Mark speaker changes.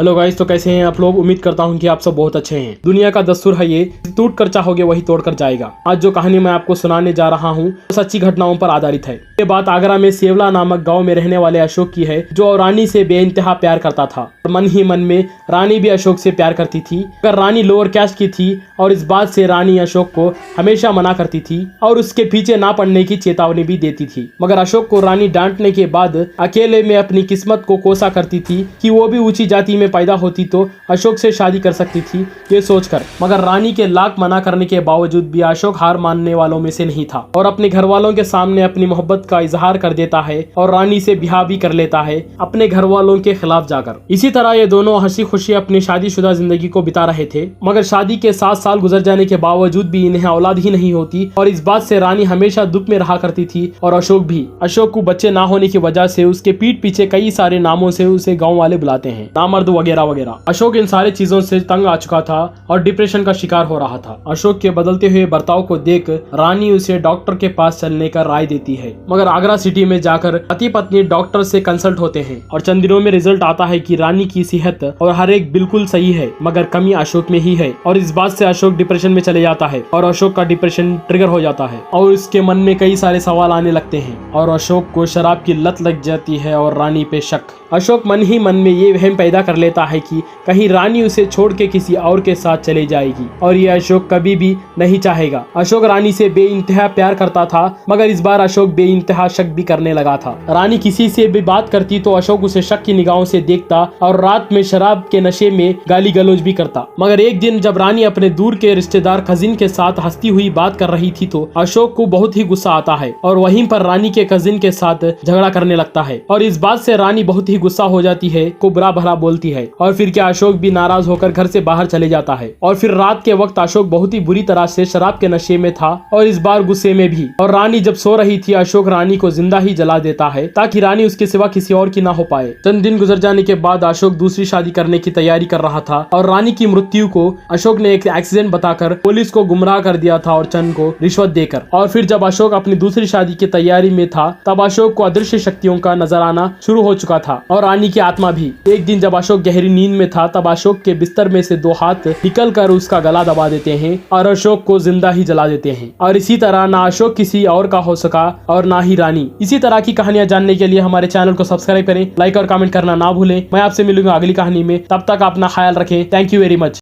Speaker 1: Hello guys, तो कैसे हैं आप लोग। उम्मीद करता हूं कि आप सब बहुत अच्छे हैं। दुनिया का दस्तूर है ये, टूट कर चाहोगे वही तोड़ कर जाएगा। आज जो कहानी मैं आपको सुनाने जा रहा हूं वो सच्ची घटनाओं पर आधारित है। ये बात आगरा में सेवला नामक गांव में रहने वाले अशोक की है, जो रानी से बेइंतहा प्यार करता था और मन ही मन में रानी भी अशोक से प्यार करती थी। अगर रानी लोअर कैस्ट की थी और इस बात से रानी अशोक को हमेशा मना करती थी और उसके पीछे ना पड़ने की चेतावनी भी देती थी। मगर अशोक को रानी डांटने के बाद अकेले में अपनी किस्मत को कोसा करती थी कि वो भी ऊंची जाति में पैदा होती तो अशोक से शादी कर सकती थी, ये सोचकर। मगर रानी के लाख मना करने के बावजूद भी अशोक हार मानने वालों में से नहीं था और अपने घर वालों के सामने अपनी मोहब्बत का इजहार कर देता है और रानी से ब्याह भी कर लेता है अपने घर वालों के खिलाफ जाकर। इसी तरह ये दोनों हंसी खुशी अपनी शादीशुदा जिंदगी को बिता रहे थे। मगर शादी के 7 साल गुजर जाने के बावजूद भी इन्हें औलाद ही नहीं होती और इस बात से रानी हमेशा दुख में रहा करती थी और अशोक भी। अशोक को बच्चे ना होने की वजह से उसके पीठ पीछे कई सारे नामों से उसे गाँव वाले बुलाते हैं, नामर्द वगैरह वगैरह। अशोक इन सारी चीजों से तंग आ चुका था और डिप्रेशन का शिकार हो रहा था। अशोक के बदलते हुए बर्ताव को देख रानी उसे डॉक्टर के पास चलने का राय देती है। मगर आगरा सिटी में जाकर पति पत्नी डॉक्टर से कंसल्ट होते हैं और चंद दिनों में रिजल्ट आता है कि रानी की सेहत और हर एक बिल्कुल सही है, मगर कमी अशोक में ही है। और इस बात से अशोक डिप्रेशन में चले जाता है और अशोक का डिप्रेशन ट्रिगर हो जाता है और उसके मन में कई सारे सवाल आने लगते हैं और अशोक को शराब की लत लग जाती है और रानी पे शक। अशोक मन ही मन में ये वहम पैदा कर लेता है कि कहीं रानी उसे छोड़ के किसी और के साथ चली जाएगी और ये अशोक कभी भी नहीं चाहेगा। अशोक रानी से बेइंतहा प्यार करता था, मगर इस बार अशोक बेइंतहा शक भी करने लगा था। रानी किसी से भी बात करती तो अशोक उसे शक की निगाहों से देखता और रात में शराब के नशे में गाली गलौज भी करता। मगर एक दिन जब रानी अपने दूर के रिश्तेदार कजिन के साथ हंसती हुई बात कर रही थी तो अशोक को बहुत ही गुस्सा आता है और वहीं पर रानी के कजिन के साथ झगड़ा करने लगता है और इस बात से रानी बहुत ही गुस्सा हो जाती है, को बुरा भला बोलती है और फिर क्या अशोक भी नाराज होकर घर से बाहर चले जाता है। और फिर रात के वक्त अशोक बहुत ही बुरी तरह से शराब के नशे में था और इस बार गुस्से में भी। और रानी जब सो रही थी अशोक रानी को जिंदा ही जला देता है ताकि रानी उसके सिवा किसी और की ना हो पाए। चंद दिन गुजर जाने के बाद अशोक दूसरी शादी करने की तैयारी कर रहा था और रानी की मृत्यु को अशोक ने एक एक्सीडेंट बताकर पुलिस को गुमराह कर दिया था और चंद को रिश्वत देकर। और फिर जब अशोक अपनी दूसरी शादी की तैयारी में था तब अशोक को अदृश्य शक्तियों का नजर आना शुरू हो चुका था और रानी की आत्मा भी। एक दिन जब अशोक गहरी नींद में था तब अशोक के बिस्तर में से 2 हाथ निकल कर उसका गला दबा देते हैं और अशोक को जिंदा ही जला देते हैं। और इसी तरह ना अशोक किसी और का हो सका और ना ही रानी। इसी तरह की कहानियां जानने के लिए हमारे चैनल को सब्सक्राइब करें, लाइक और कमेंट करना ना भूलें। मैं आपसे मिलूंगा अगली कहानी में, तब तक अपना ख्याल रखें। Thank you very much.